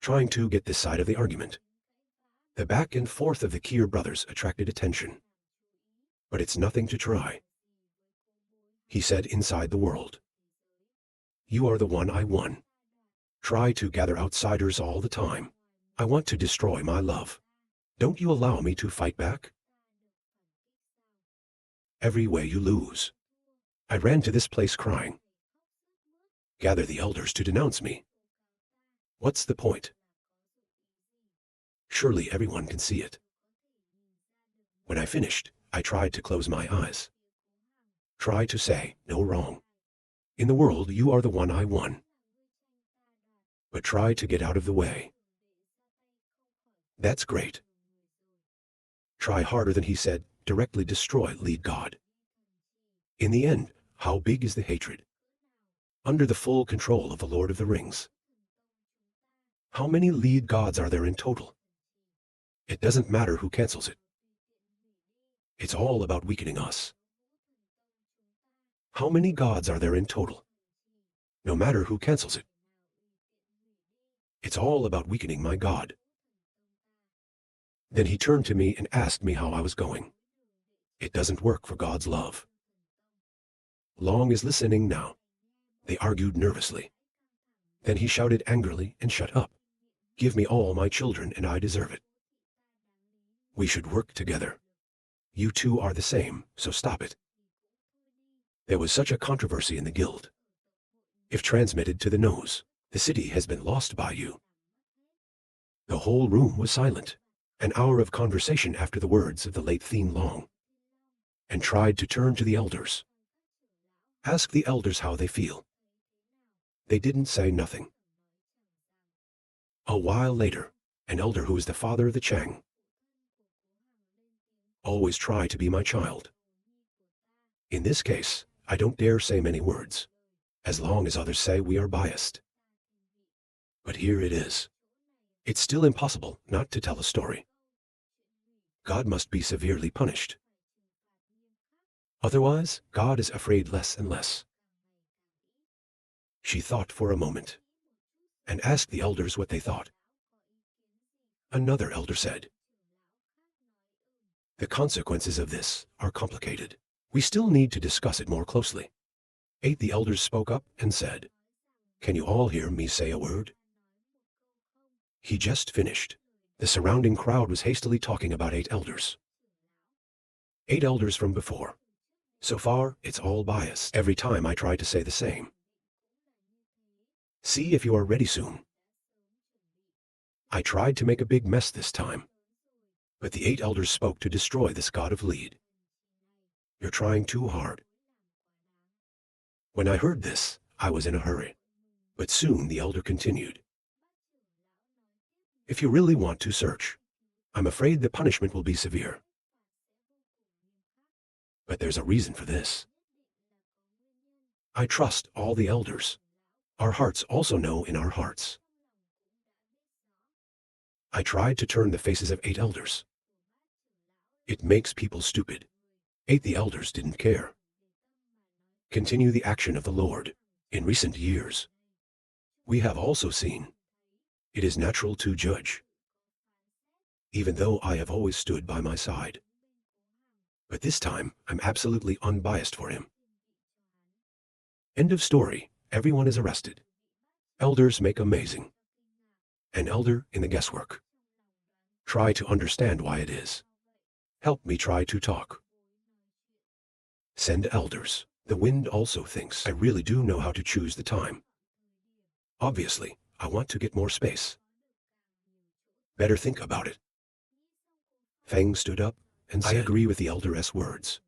trying to get this side of the argument. The back and forth of the Kier brothers attracted attention. But it's nothing to try. He said inside the world. You are the one I won. Try to gather outsiders all the time. I want to destroy my love. Don't you allow me to fight back? Every way you lose. I ran to this place crying. Gather the elders to denounce me. What's the point? Surely everyone can see it. When I finished, I tried to close my eyes. Try to say, no wrong. In the world, you are the one I won. But try to get out of the way. That's great. Try harder than he said, directly destroy lead God. In the end, how big is the hatred? Under the full control of the Lord of the Rings. How many lead gods are there in total? It doesn't matter who cancels it. It's all about weakening us. How many gods are there in total? No matter who cancels it. It's all about weakening my God. Then he turned to me and asked me how I was going. It doesn't work for God's love. Long is listening now. They argued nervously. Then he shouted angrily and shut up. Give me all my children and I deserve it. We should work together. You two are the same, so stop it. There was such a controversy in the guild. If transmitted to the nose, the city has been lost by you. The whole room was silent. An hour of conversation after the words of the late Thien Long. And tried to turn to the elders. Ask the elders how they feel. They didn't say nothing. A while later, an elder who is the father of the Chang. Always try to be my child. In this case, I don't dare say many words, as long as others say we are biased. But here it is. It's still impossible not to tell a story. God must be severely punished. Otherwise, God is afraid less and less. She thought for a moment, and asked the elders what they thought. Another elder said, the consequences of this are complicated. We still need to discuss it more closely. 8 the elders spoke up and said, can you all hear me say a word? He just finished. The surrounding crowd was hastily talking about 8 elders. 8 elders from before. So far, it's all biased. Every time I try to say the same. See if you are ready soon. I tried to make a big mess this time. But the 8 elders spoke to destroy this god of lead. You're trying too hard. When I heard this, I was in a hurry. But soon the elder continued. If you really want to search, I'm afraid the punishment will be severe. But there's a reason for this. I trust all the elders. Our hearts also know in our hearts. I tried to turn the faces of 8 elders. It makes people stupid. 8 the elders didn't care. Continue the action of the Lord. In recent years, we have also seen it is natural to judge, even though I have always stood by my side. But this time, I'm absolutely unbiased for him. End of story. Everyone is arrested. Elders make amazing. An elder in the guesswork. Try to understand why it is. Help me try to talk. Send elders. The wind also thinks I really do know how to choose the time. Obviously, I want to get more space. Better think about it. Feng stood up and said, I agree with the elder's words.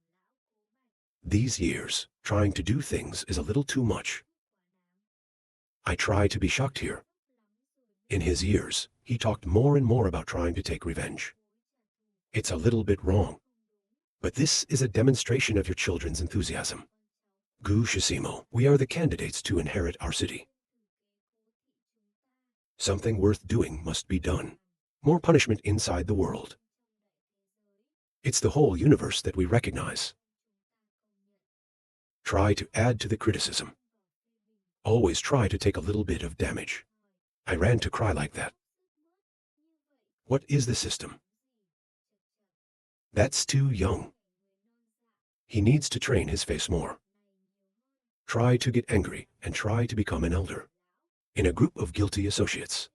These years, trying to do things is a little too much. I try to be shocked here. In his years, he talked more and more about trying to take revenge. It's a little bit wrong. But this is a demonstration of your children's enthusiasm. Gu Shishimo, we are the candidates to inherit our city. Something worth doing must be done. More punishment inside the world. It's the whole universe that we recognize. Try to add to the criticism. Always try to take a little bit of damage. I ran to cry like that. What is the system? That's too young. He needs to train his face more. Try to get angry and try to become an elder. In a group of guilty associates.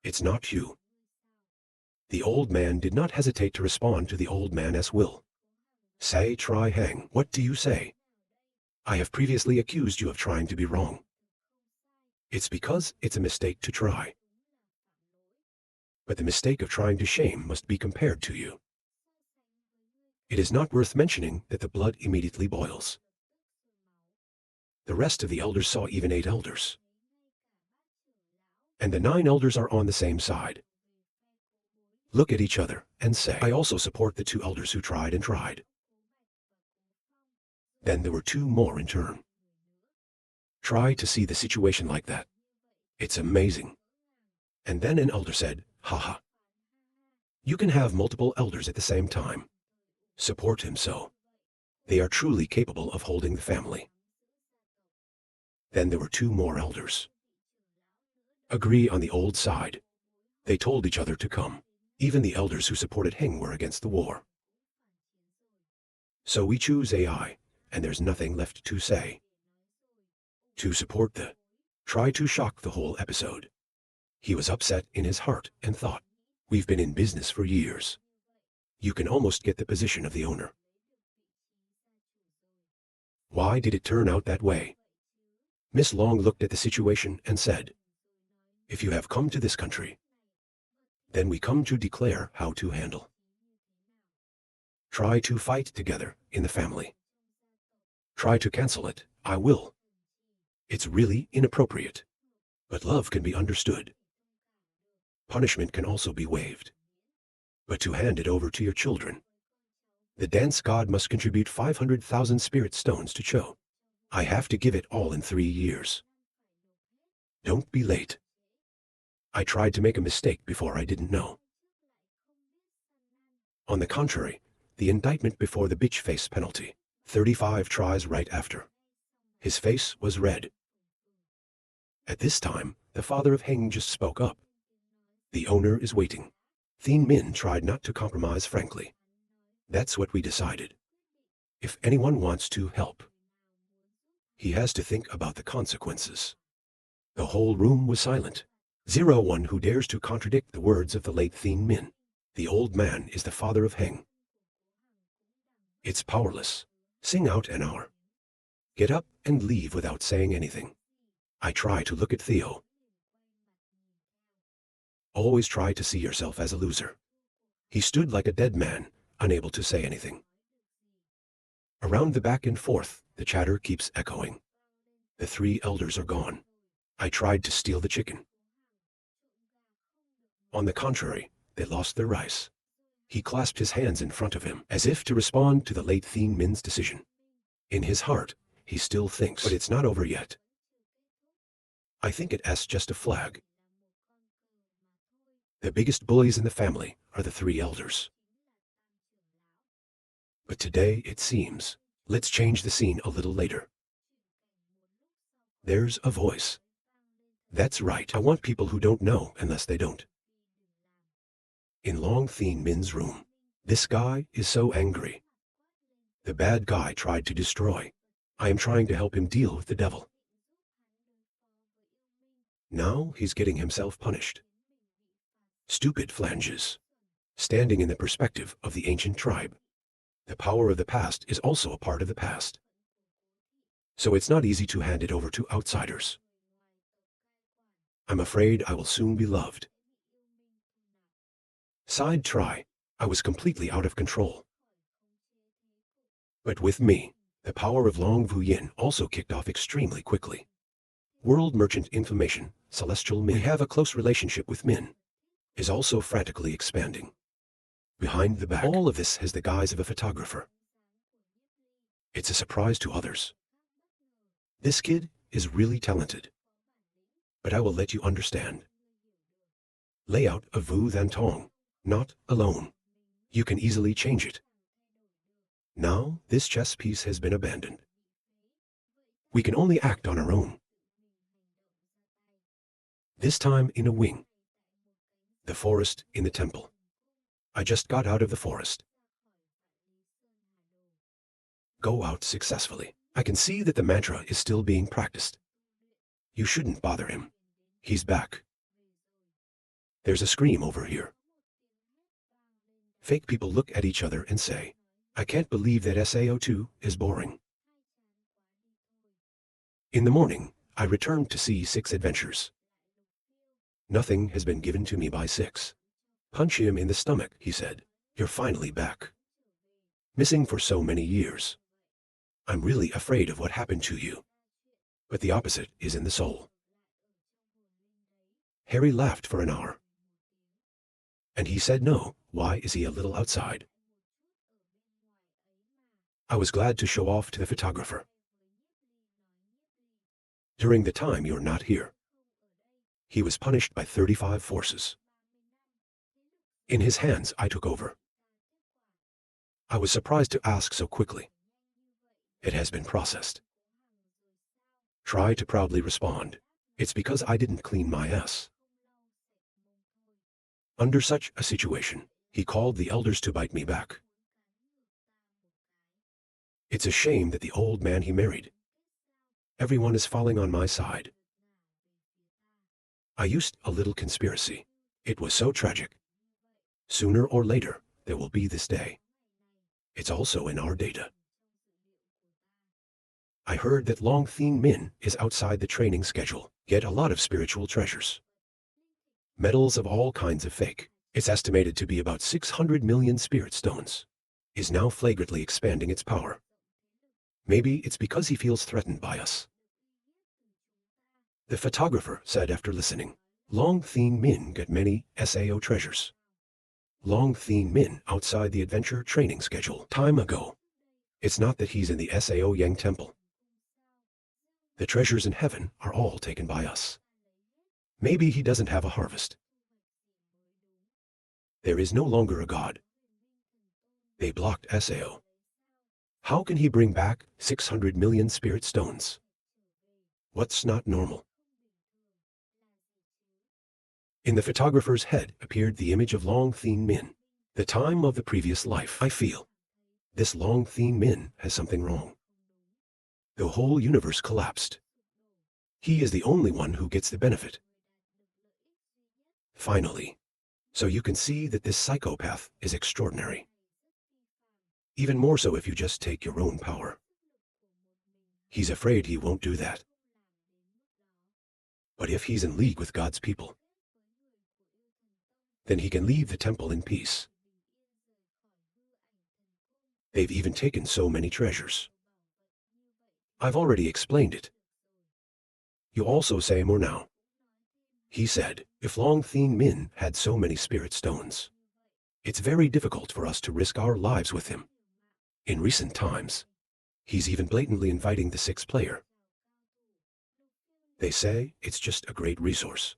It's not you. The old man did not hesitate to respond to the old man's will. Say, try hang. What do you say? I have previously accused you of trying to be wrong. It's because it's a mistake to try. But the mistake of trying to shame must be compared to you. It is not worth mentioning that the blood immediately boils. The rest of the elders saw even 8 elders. And the 9 elders are on the same side. Look at each other and say, I also support the 2 elders who tried and tried. Then there were 2 more in turn. Try to see the situation like that. It's amazing. And then an elder said, haha. You can have multiple elders at the same time. Support him so. They are truly capable of holding the family. Then there were 2 more elders. Agree on the old side. They told each other to come. Even the elders who supported Heng were against the war. So we choose AI, and there's nothing left to say. To support the, try to shock the whole episode. He was upset in his heart and thought, we've been in business for years. You can almost get the position of the owner. Why did it turn out that way? Miss Long looked at the situation and said, if you have come to this country, then we come to declare how to handle. Try to fight together in the family. Try to cancel it, I will. It's really inappropriate. But love can be understood. Punishment can also be waived. But to hand it over to your children. The dance god must contribute 500,000 spirit stones to Cho. I have to give it all in 3 years. Don't be late. I tried to make a mistake before I didn't know. On the contrary, the indictment before the bitch face penalty, 35 tries right after. His face was red. At this time, the father of Heng just spoke up. The owner is waiting. Thien Min tried not to compromise frankly. That's what we decided. If anyone wants to help, he has to think about the consequences. The whole room was silent. 01 who dares to contradict the words of the late Thien Min. The old man is the father of Heng. It's powerless. Sing out an hour. Get up and leave without saying anything. I try to look at Theo. Always try to see yourself as a loser. He stood like a dead man, unable to say anything. Around the back and forth, the chatter keeps echoing. The 3 elders are gone. I tried to steal the chicken. On the contrary, they lost their rice. He clasped his hands in front of him, as if to respond to the late Thien Min's decision. In his heart, he still thinks, but it's not over yet. I think it's just a flag. The biggest bullies in the family are the 3 elders. But today, it seems, let's change the scene a little later. There's a voice. That's right, I want people who don't know unless they don't. In Long Thien Min's room, this guy is so angry. The bad guy tried to destroy. I am trying to help him deal with the devil. Now he's getting himself punished. Stupid flanges. Standing in the perspective of the ancient tribe. The power of the past is also a part of the past. So it's not easy to hand it over to outsiders. I'm afraid I will soon be loved. Side try, I was completely out of control. But with me, the power of Long Vu Yin also kicked off extremely quickly. World Merchant Information, Celestial Min. We have a close relationship with Min. Is also frantically expanding. Behind the back, all of this has the guise of a photographer. It's a surprise to others. This kid is really talented. But I will let you understand. Layout of Vu Than Tong, not alone. You can easily change it. Now, this chess piece has been abandoned. We can only act on our own. This time in a wing. The forest in the temple. I just got out of the forest. Go out successfully. I can see that the mantra is still being practiced. You shouldn't bother him. He's back. There's a scream over here. Fake people look at each other and say, I can't believe that SAO2 is boring. In the morning, I returned to see 6 adventures. Nothing has been given to me by 6. Punch him in the stomach, he said. You're finally back. Missing for so many years. I'm really afraid of what happened to you. But the opposite is in the soul. Harry laughed for an hour. And he said no, why is he a little outside? I was glad to show off to the photographer. During the time you're not here. He was punished by 35 forces. In his hands I took over. I was surprised to ask so quickly. It has been processed. Try to proudly respond. It's because I didn't clean my ass. Under such a situation, he called the elders to bite me back. It's a shame that the old man he married. Everyone is falling on my side. I used a little conspiracy. It was so tragic. Sooner or later, there will be this day. It's also in our data. I heard that Long Thien Min is outside the training schedule. Get a lot of spiritual treasures. Metals of all kinds of fake. It's estimated to be about 600 million spirit stones. Is now flagrantly expanding its power. Maybe it's because he feels threatened by us. The photographer said after listening, Long Thien Min got many SAO treasures. Long Thien Min outside the adventure training schedule time ago. It's not that he's in the SAO Yang Temple. The treasures in heaven are all taken by us. Maybe he doesn't have a harvest. There is no longer a god. They blocked SAO. How can he bring back 600 million spirit stones? What's not normal? In the photographer's head appeared the image of Long Thien Min, the time of the previous life. I feel this Long Thien Min has something wrong. The whole universe collapsed. He is the only one who gets the benefit. Finally. So you can see that this psychopath is extraordinary. Even more so if you just take your own power. He's afraid he won't do that. But if he's in league with God's people, then he can leave the temple in peace. They've even taken so many treasures. I've already explained it. You also say more now. He said, if Long Thien Min had so many spirit stones, it's very difficult for us to risk our lives with him. In recent times, he's even blatantly inviting the 6th player. They say it's just a great resource.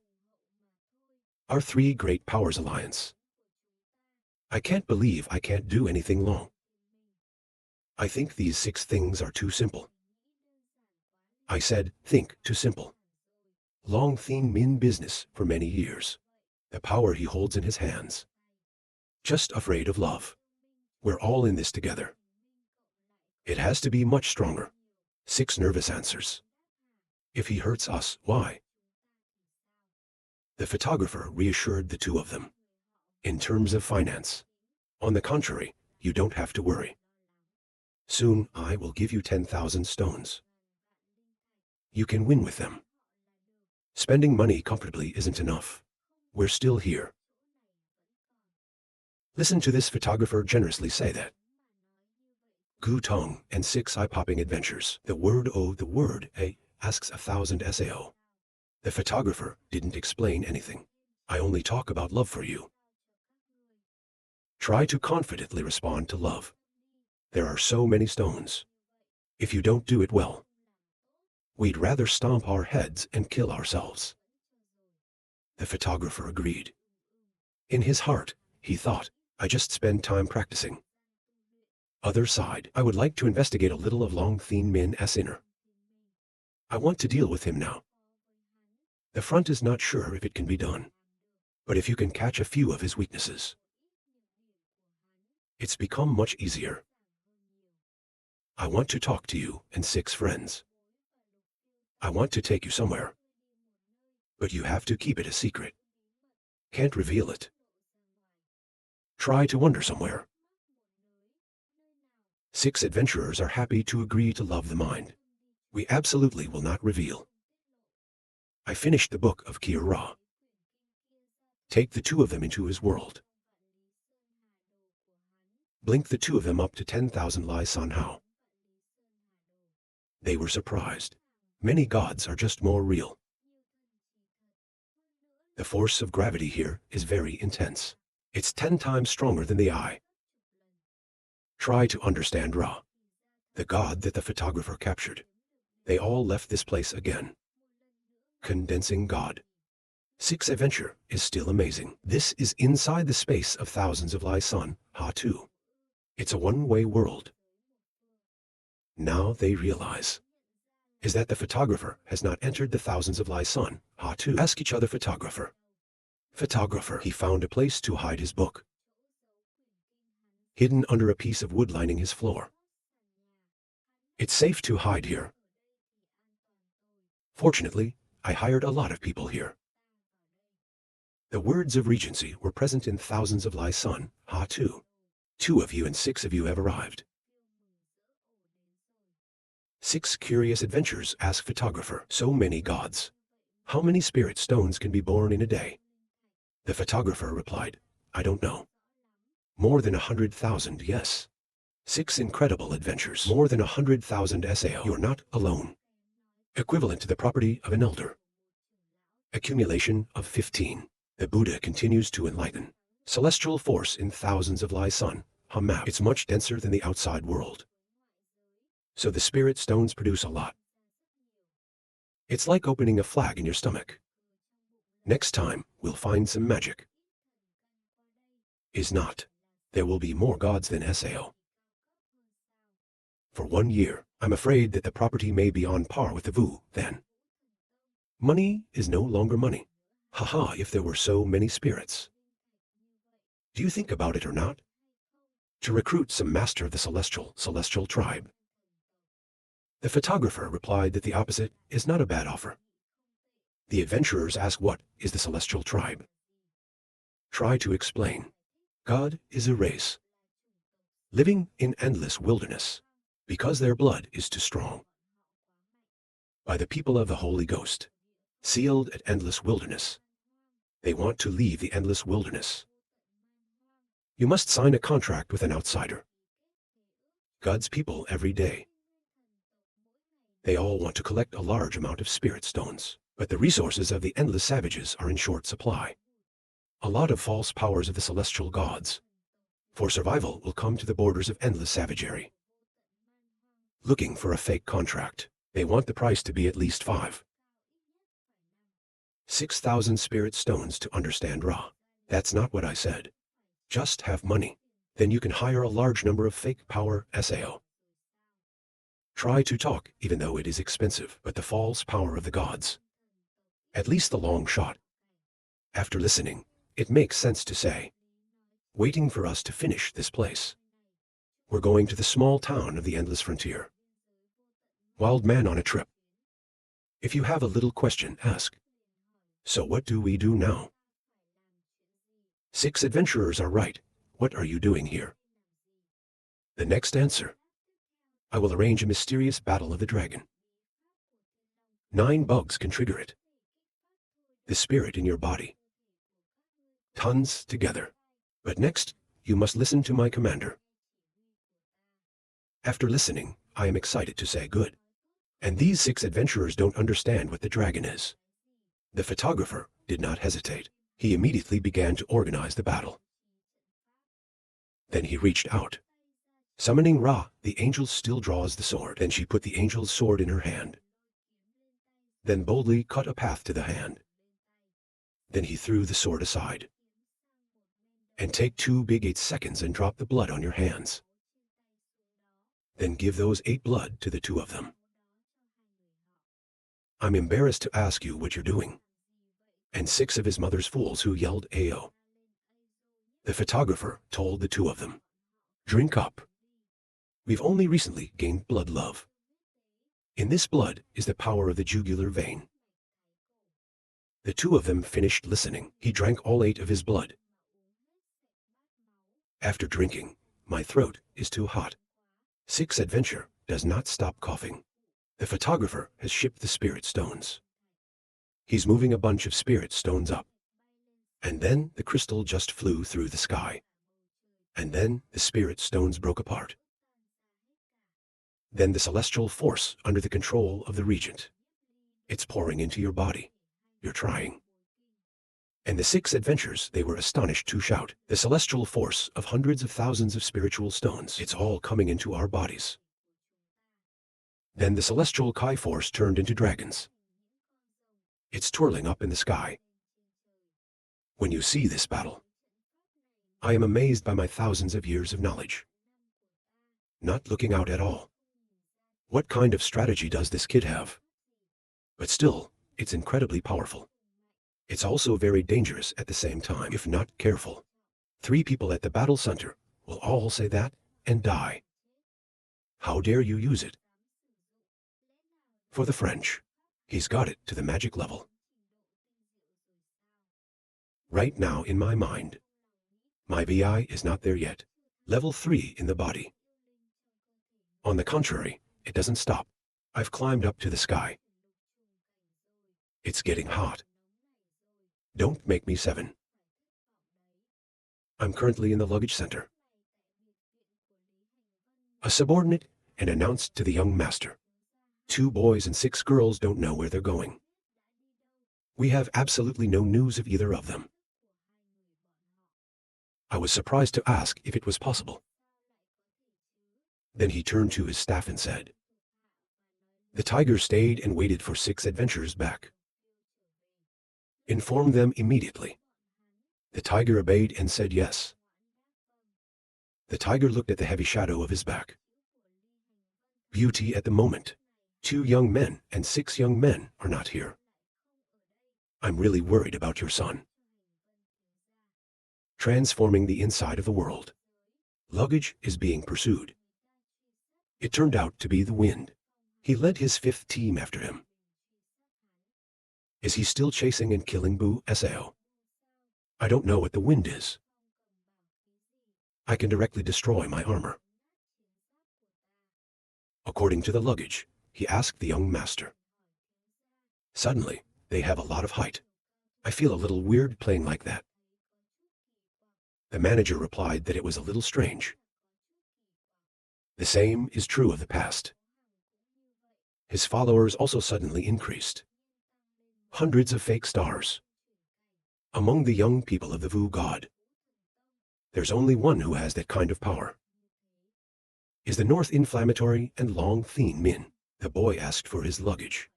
Our 3 great powers alliance. I can't believe I can't do anything long. I think these 6 things are too simple. I said, think too simple. Long Thien Min business for many years. The power he holds in his hands. Just afraid of love. We're all in this together. It has to be much stronger. 6 nervous answers. If he hurts us, why? The photographer reassured the 2 of them. In terms of finance. On the contrary, you don't have to worry. Soon I will give you 10,000 stones. You can win with them. Spending money comfortably isn't enough. We're still here. Listen to this photographer generously say that. Gu Tong and 6 eye-popping adventures. The word A asks 1,000 SAO. The photographer didn't explain anything. I only talk about love for you. Try to confidently respond to love. There are so many stones. If you don't do it well, we'd rather stomp our heads and kill ourselves. The photographer agreed. In his heart, he thought, I just spend time practicing. Other side, I would like to investigate a little of Long Thien Min's inner. I want to deal with him now. The front is not sure if it can be done. But if you can catch a few of his weaknesses, it's become much easier. I want to talk to you and 6 friends. I want to take you somewhere. But you have to keep it a secret. Can't reveal it. Try to wander somewhere. 6 adventurers are happy to agree to love the mind. We absolutely will not reveal. I finished the book of Kia Ra. Take the 2 of them into his world. Blink the 2 of them up to 10,000 Lai San Hao. They were surprised. Many gods are just more real. The force of gravity here is very intense. It's 10 times stronger than the eye. Try to understand Ra, the god that the photographer captured. They all left this place again. Condensing God. 6 adventure is still amazing. This is inside the space of thousands of Lai San Ha 2. It's a one-way world. Now they realize is that the photographer has not entered the thousands of Lai San Ha 2. Ask each other, photographer. Photographer, he found a place to hide his book, hidden under a piece of wood lining his floor. It's safe to hide here. Fortunately, I hired a lot of people here. The words of Regency were present in thousands of Lai San Ha 2. 2 of you and 6 of you have arrived. 6 curious adventures ask photographer. So many gods. How many spirit stones can be born in a day? The photographer replied, I don't know. More than 100,000, yes. 6 incredible adventures. More than 100,000 SAO. You're not alone. Equivalent to the property of an elder. Accumulation of 15. The Buddha continues to enlighten. Celestial force in thousands of Lai San Ha map. It's much denser than the outside world. So the spirit stones produce a lot. It's like opening a flag in your stomach. Next time, we'll find some magic. Is not. There will be more gods than SAO. For 1 year, I'm afraid that the property may be on par with the Vu, then. Money is no longer money. Haha, if there were so many spirits. Do you think about it or not? To recruit some master of the celestial tribe. The photographer replied that the opposite is not a bad offer. The adventurers ask what is the celestial tribe. Try to explain. God is a race, living in endless wilderness, because their blood is too strong. By the people of the Holy Ghost, sealed at endless wilderness. They want to leave the endless wilderness. You must sign a contract with an outsider. God's people every day. They all want to collect a large amount of spirit stones, but the resources of the endless savages are in short supply. A lot of false powers of the celestial gods, for survival, will come to the borders of endless savagery. Looking for a fake contract, they want the price to be at least 6,000 spirit stones to understand Ra. That's not what I said. Just have money. Then you can hire a large number of fake power SAO. Try to talk, even though it is expensive, but the false power of the gods. At least the long shot. After listening, it makes sense to say, waiting for us to finish this place. We're going to the small town of the endless frontier. Wild man on a trip. If you have a little question, ask. So what do we do now? 6 adventurers are right. What are you doing here? The next answer. I will arrange a mysterious battle of the dragon. 9 bugs can trigger it. The spirit in your body. Tons together. But next, you must listen to my commander. After listening, I am excited to say good. And these 6 adventurers don't understand what the dragon is. The photographer did not hesitate. He immediately began to organize the battle. Then he reached out. Summoning Ra, the angel still draws the sword. Then she put the angel's sword in her hand. Then boldly cut a path to the hand. Then he threw the sword aside. And take 2 big 8 seconds and drop the blood on your hands. Then give those 8 blood to the 2 of them. I'm embarrassed to ask you what you're doing. and 6 of his mother's fools who yelled Ao. The photographer told the 2 of them, "Drink up. We've only recently gained blood love. In this blood is the power of the jugular vein." The 2 of them finished listening. He drank all 8 of his blood. After drinking, my throat is too hot. 6 Adventure does not stop coughing. The photographer has shipped the spirit stones. He's moving a bunch of spirit stones up. And then the crystal just flew through the sky. And then the spirit stones broke apart. Then the celestial force under the control of the regent. It's pouring into your body. You're trying. And the 6 adventures, they were astonished to shout, "The celestial force of hundreds of thousands of spiritual stones, it's all coming into our bodies." Then the celestial Kai force turned into dragons. It's twirling up in the sky. When you see this battle, I am amazed by my thousands of years of knowledge. Not looking out at all. What kind of strategy does this kid have? But still, it's incredibly powerful. It's also very dangerous at the same time, if not careful. 3 people at the battle center will all say that and die. How dare you use it? For the French, he's got it to the magic level. Right now in my mind, my VI is not there yet. Level 3 in the body. On the contrary, it doesn't stop. I've climbed up to the sky. It's getting hot. Don't make me 7. I'm currently in the luggage center. A subordinate and announced to the young master, 2 boys and 6 girls don't know where they're going. We have absolutely no news of either of them. I was surprised to ask if it was possible. Then he turned to his staff and said, "The tiger stayed and waited for 6 adventurers back. Inform them immediately." The tiger obeyed and said yes. The tiger looked at the heavy shadow of his back. Beauty at the moment. 2 young men and 6 young men are not here. I'm really worried about your son. Transforming the inside of the world. Luggage is being pursued. It turned out to be the wind. He led his 5th team after him. Is he still chasing and killing Bu Sao? I don't know what the wind is. I can directly destroy my armor. According to the luggage, he asked the young master. Suddenly, they have a lot of height. I feel a little weird playing like that. The manager replied that it was a little strange. The same is true of the past. His followers also suddenly increased. Hundreds of fake stars. Among the young people of the Vu God, there's only one who has that kind of power. Is the North inflammatory and Long Thien Min? The boy asked for his luggage.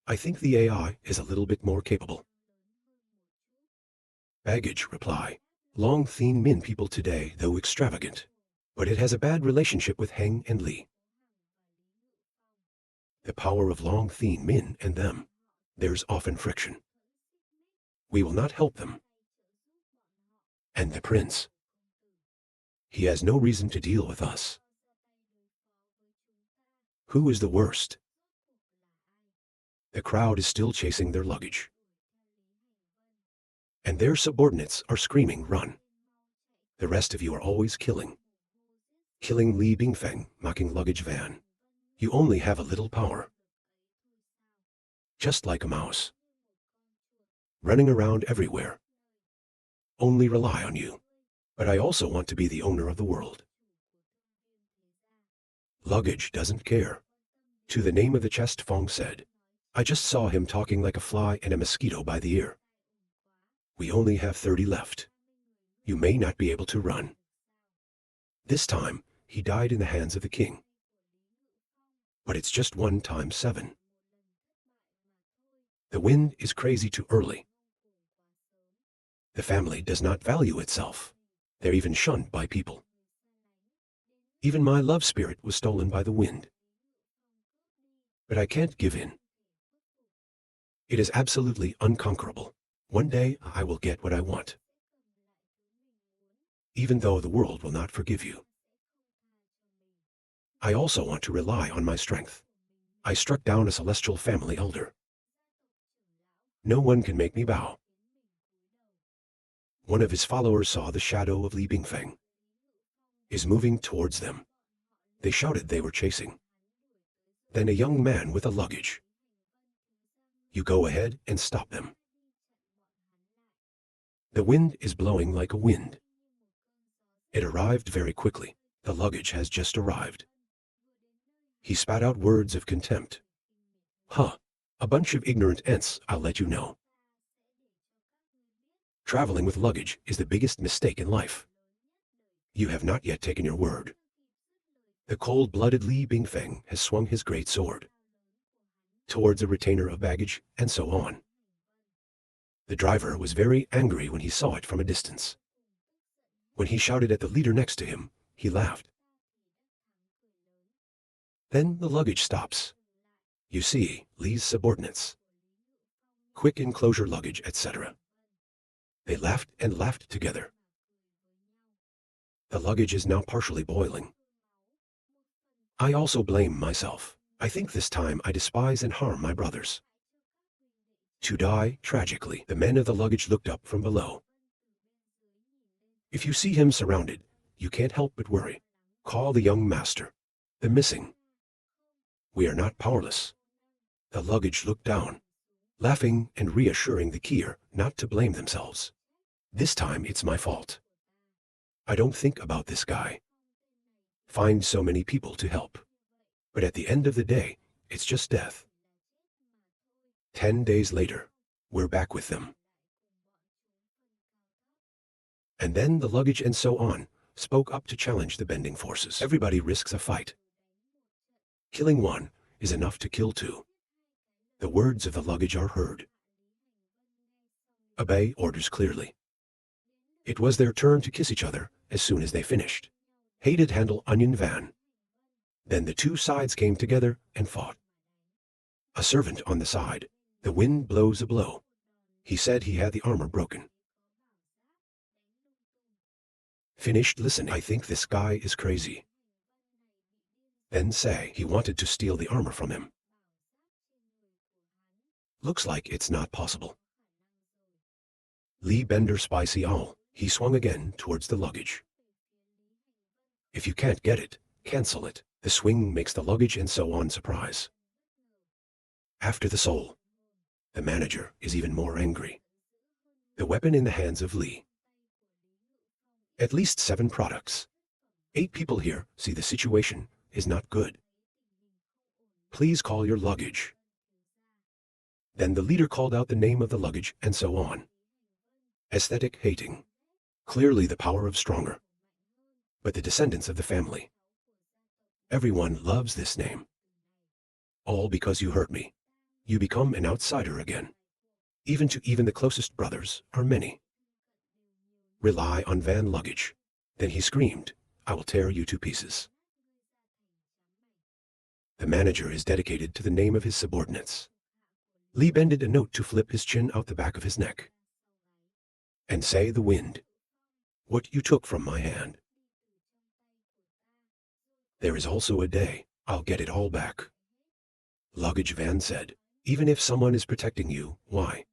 I think the AI is a little bit more capable. Baggage reply. Long Thien Min people today, though extravagant, but it has a bad relationship with Heng and Li. The power of Long Thien Min and them. There's often friction. We will not help them. And the prince. He has no reason to deal with us. Who is the worst? The crowd is still chasing their luggage. And their subordinates are screaming, "Run." The rest of you are always killing. Killing Li Bingfeng, mocking luggage van. You only have a little power. Just like a mouse. Running around everywhere. Only rely on you. But I also want to be the owner of the world. Luggage doesn't care. To the name of the chest, Fong said. I just saw him talking like a fly and a mosquito by the ear. We only have 30 left. You may not be able to run. This time, he died in the hands of the king. But it's just 1 times 7. The wind is crazy too early. The family does not value itself. They're even shunned by people. Even my love spirit was stolen by the wind. But I can't give in. It is absolutely unconquerable. One day I will get what I want. Even though the world will not forgive you. I also want to rely on my strength. I struck down a celestial family elder. No one can make me bow. One of his followers saw the shadow of Li Bingfeng is moving towards them. They shouted they were chasing. Then a young man with a luggage. You go ahead and stop them. The wind is blowing like a wind. It arrived very quickly. The luggage has just arrived. He spat out words of contempt. Huh, a bunch of ignorant ants, I'll let you know. Traveling with luggage is the biggest mistake in life. You have not yet taken your word. The cold-blooded Li Bingfeng has swung his great sword towards a retainer of baggage, and so on. The driver was very angry when he saw it from a distance. When he shouted at the leader next to him, he laughed. Then the luggage stops. You see, Li's subordinates. Quick enclosure luggage, etc. They laughed and laughed together. The luggage is now partially boiling. I also blame myself. I think this time I despise and harm my brothers. To die tragically, the men of the luggage looked up from below. If you see him surrounded, you can't help but worry. Call the young master. The missing. We are not powerless. The luggage looked down, laughing and reassuring the Kier not to blame themselves. This time it's my fault. I don't think about this guy. Find so many people to help. But at the end of the day, it's just death. 10 days later, we're back with them. And then the luggage and so on spoke up to challenge the bending forces. Everybody risks a fight. Killing one is enough to kill two. The words of the luggage are heard. Obey orders clearly. It was their turn to kiss each other as soon as they finished. Hated handle onion van. Then the two sides came together and fought. A servant on the side. The wind blows a blow. He said he had the armor broken. Finished listening. I think this guy is crazy. Then say he wanted to steal the armor from him. Looks like it's not possible. Li Bender spicy owl. He swung again towards the luggage. If you can't get it, cancel it. The swing makes the luggage and so on surprise. After the soul. The manager is even more angry. The weapon in the hands of Li. At least 7 products. 8 people here see the situation is not good. Please call your luggage. Then the leader called out the name of the luggage and so on. Aesthetic hating. Clearly the power of stronger. But the descendants of the family. Everyone loves this name. All because you hurt me. You become an outsider again. Even the closest brothers are many. Rely on van luggage. Then he screamed, I will tear you to pieces. The manager is dedicated to the name of his subordinates. Li bended a note to flip his chin out the back of his neck. And say the wind. What you took from my hand. There is also a day, I'll get it all back. Luggage van said, even if someone is protecting you, why?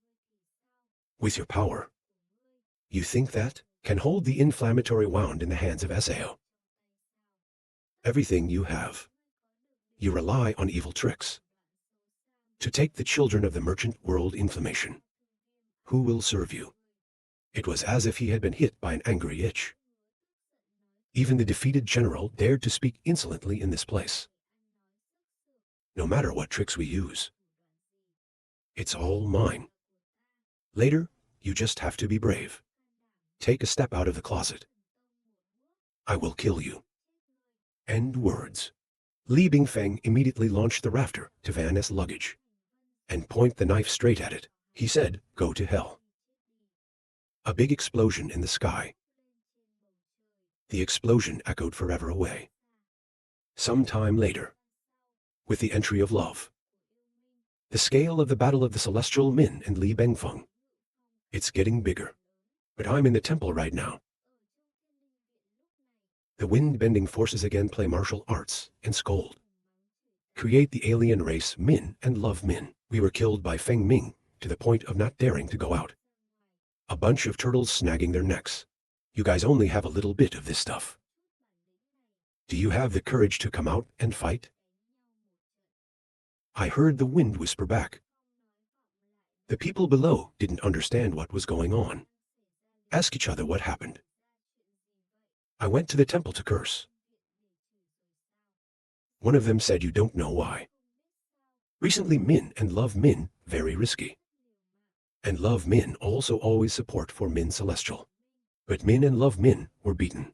With your power. You think that can hold the inflammatory wound in the hands of Sao. Everything you have. You rely on evil tricks. To take the children of the merchant world inflammation. Who will serve you? It was as if he had been hit by an angry itch. Even the defeated general dared to speak insolently in this place. No matter what tricks we use. It's all mine. Later, you just have to be brave. Take a step out of the closet. I will kill you. End words. Li Bingfeng immediately launched the rafter to Van S' luggage. And point the knife straight at it. He said, go to hell. A big explosion in the sky. The explosion echoed forever away. Some time later. With the entry of love. The scale of the battle of the celestial Min and Li Bengfeng. It's getting bigger. But I'm in the temple right now. The wind-bending forces again play martial arts and scold. Create the alien race Min and love Min. We were killed by Feng Ming to the point of not daring to go out. A bunch of turtles snagging their necks. You guys only have a little bit of this stuff. Do you have the courage to come out and fight? I heard the wind whisper back. The people below didn't understand what was going on. Ask each other what happened. I went to the temple to curse. One of them said you don't know why. Recently Min and love Min, very risky. And love Min also always support for Min Celestial. But Min and love Min were beaten.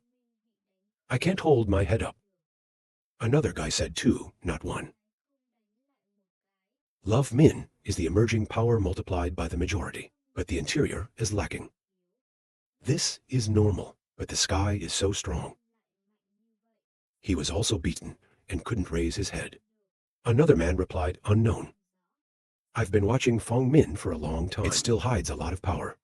I can't hold my head up. Another guy said two, not one. Love Min is the emerging power multiplied by the majority, but the interior is lacking. This is normal, but the sky is so strong. He was also beaten and couldn't raise his head. Another man replied, unknown. I've been watching Feng Min for a long time. It still hides a lot of power.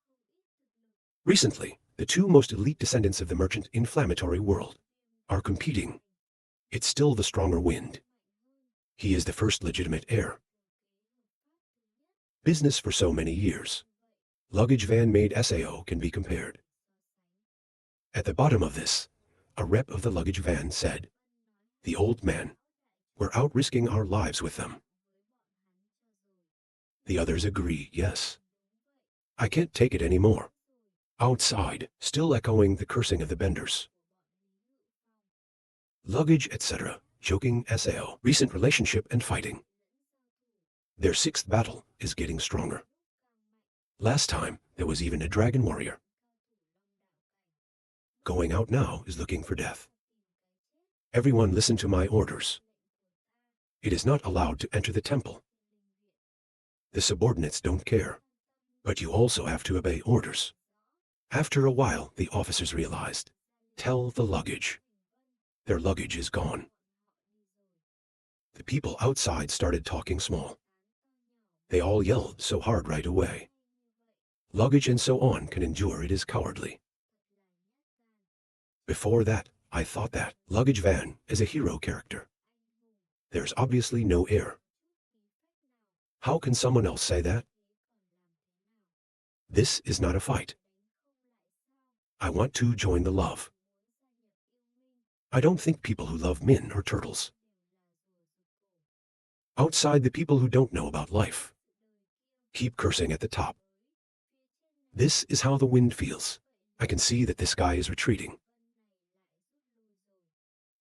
Recently, the two most elite descendants of the merchant inflammatory world are competing. It's still the stronger wind. He is the first legitimate heir. Business for so many years. Luggage van made SAO can be compared. At the bottom of this, a rep of the luggage van said, the old man, we're out risking our lives with them. The others agree, yes. I can't take it anymore. Outside, still echoing the cursing of the benders. Luggage, etc., joking SAO, recent relationship and fighting. Their sixth battle is getting stronger. Last time, there was even a dragon warrior. Going out now is looking for death. Everyone listen to my orders. It is not allowed to enter the temple. The subordinates don't care, but you also have to obey orders. After a while, the officers realized, tell the luggage. Their luggage is gone. The people outside started talking small. They all yelled so hard right away. Luggage and so on can endure, it is cowardly. Before that, I thought that luggage van is a hero character. There's obviously no heir. How can someone else say that? This is not a fight. I want to join the love. I don't think people who love Min are turtles. Outside, the people who don't know about life. Keep cursing at the top. This is how the wind feels. I can see that this guy is retreating.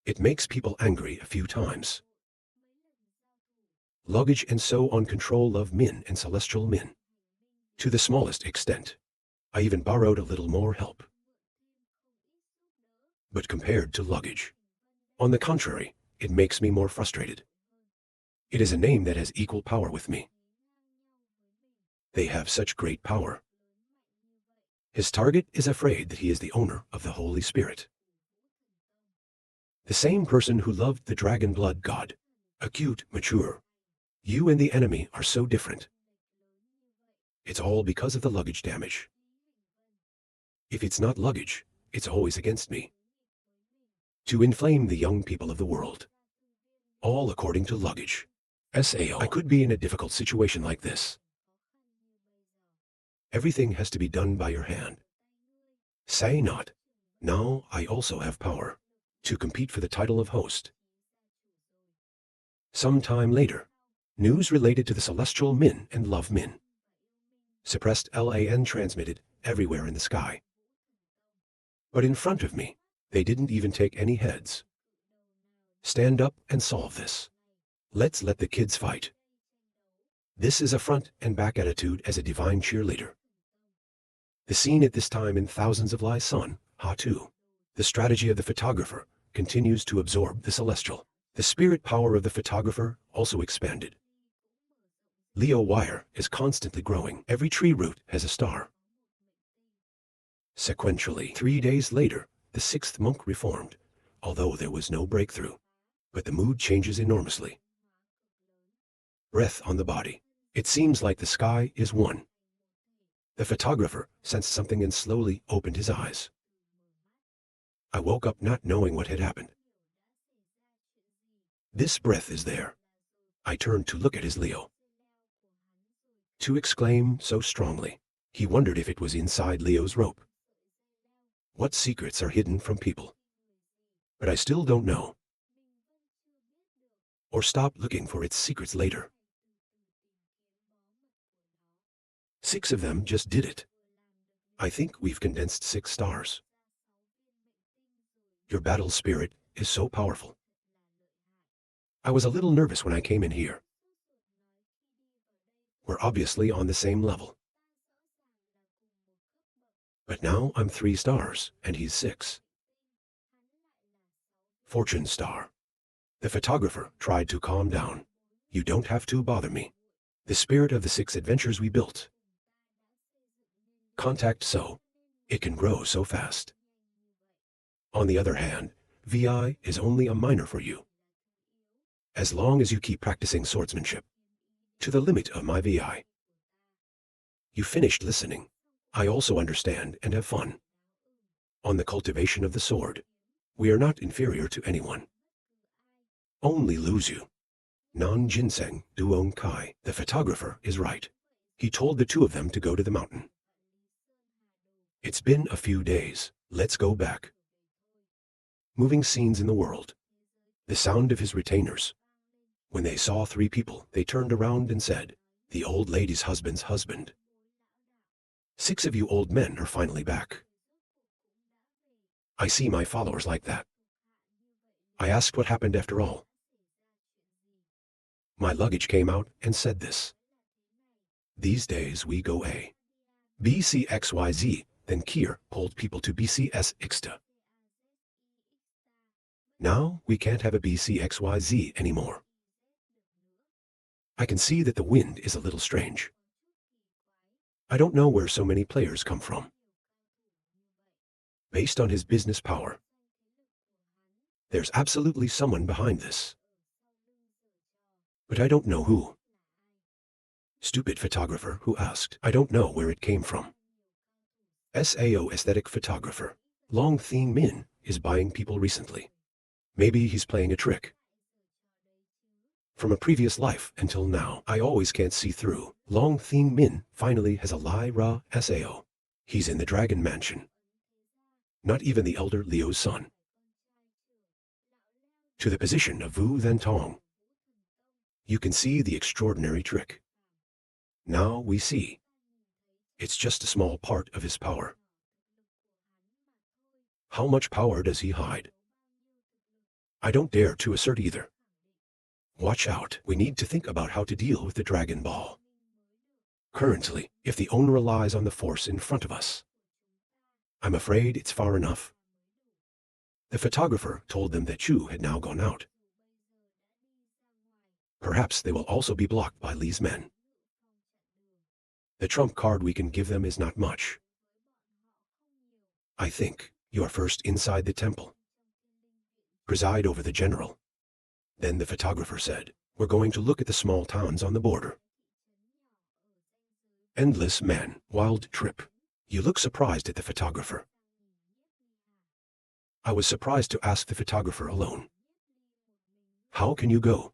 It makes people angry a few times. Luggage and so on control love Min and celestial Min. To the smallest extent. I even borrowed a little more help. But compared to luggage, on the contrary, it makes me more frustrated. It is a name that has equal power with me. They have such great power. His target is afraid that he is the owner of the Holy Spirit. The same person who loved the dragon blood god. Acute, mature. You and the enemy are so different. It's all because of the luggage damage. If it's not luggage, it's always against me. To inflame the young people of the world. All according to luggage. SAO. I could be in a difficult situation like this. Everything has to be done by your hand. Say not. Now I also have power to compete for the title of host. Some time later, news related to the celestial Min and love Min. Suppressed LAN transmitted everywhere in the sky. But in front of me, they didn't even take any heads. Stand up and solve this. Let's let the kids fight. This is a front and back attitude as a divine cheerleader. The scene at this time in Thousands of Lies Sun, Ha-2. The strategy of the photographer continues to absorb the celestial. The spirit power of the photographer also expanded. Leo wire is constantly growing. Every tree root has a star. Sequentially, 3 days later, the sixth monk reformed, although there was no breakthrough. But the mood changes enormously. Breath on the body. It seems like the sky is one. The photographer sensed something and slowly opened his eyes. I woke up not knowing what had happened. This breath is there. I turned to look at his Leo. To exclaim so strongly, he wondered if it was inside Leo's rope. What secrets are hidden from people? But I still don't know. Or stop looking for its secrets later. 6 of them just did it. I think we've condensed 6 stars. Your battle spirit is so powerful. I was a little nervous when I came in here. We're obviously on the same level. But now I'm 3 stars, and he's 6. Fortune star. The photographer tried to calm down. You don't have to bother me. The spirit of the 6 adventures we built. Contact so. It can grow so fast. On the other hand, VI is only a minor for you. As long as you keep practicing swordsmanship. To the limit of my VI. You finished listening. I also understand and have fun. On the cultivation of the sword, we are not inferior to anyone. Only lose you. Non-ginseng duong kai. The photographer is right. He told the 2 of them to go to the mountain. It's been a few days. Let's go back. Moving scenes in the world. The sound of his retainers. When they saw 3 people, they turned around and said, "The old lady's husband's husband." 6 of you old men are finally back. I see my followers like that. I asked what happened after all. My luggage came out and said this. These days we go A. BCXYZ, then Kier pulled people to BCS Ixta. Now we can't have a BCXYZ anymore. I can see that the wind is a little strange. I don't know where so many players come from. Based on his business power. There's absolutely someone behind this. But I don't know who. Stupid photographer who asked. I don't know where it came from. SAO aesthetic photographer. Long Thien Min is buying people recently. Maybe he's playing a trick. From a previous life until now, I always can't see through. Long Thien Min finally has a Lai Ra SAO. He's in the Dragon Mansion. Not even the elder Leo's son. To the position of Wu Then Tong. You can see the extraordinary trick. Now we see. It's just a small part of his power. How much power does he hide? I don't dare to assert either. Watch out, we need to think about how to deal with the Dragon Ball. Currently, if the owner relies on the force in front of us, I'm afraid it's far enough. The photographer told them that Chu had now gone out. Perhaps they will also be blocked by Li's men. The trump card we can give them is not much. I think you are first inside the temple. Preside over the general. Then the photographer said, we're going to look at the small towns on the border. Endless man, wild trip. You look surprised at the photographer. I was surprised to ask the photographer alone. How can you go?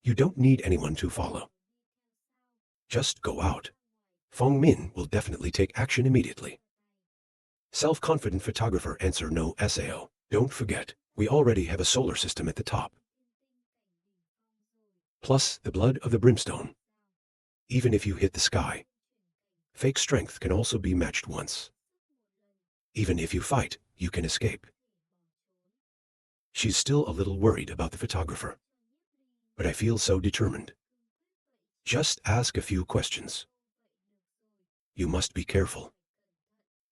You don't need anyone to follow. Just go out. Feng Min will definitely take action immediately. Self-confident photographer answer no SAO. Don't forget, we already have a solar system at the top. Plus the blood of the brimstone. Even if you hit the sky, fake strength can also be matched once. Even if you fight, you can escape. She's still a little worried about the photographer. But I feel so determined. Just ask a few questions. You must be careful.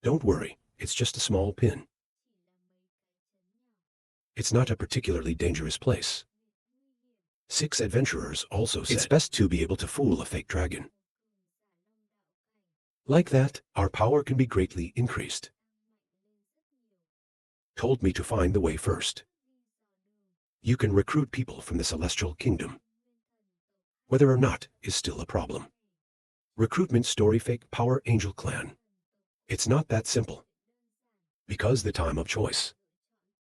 Don't worry, it's just a small pin. It's not a particularly dangerous place. 6 adventurers also said it's best to be able to fool a fake dragon. Like that, our power can be greatly increased. Told me to find the way first. You can recruit people from the celestial kingdom. Whether or not is still a problem. Recruitment story fake Power Angel clan. It's not that simple. Because the time of choice.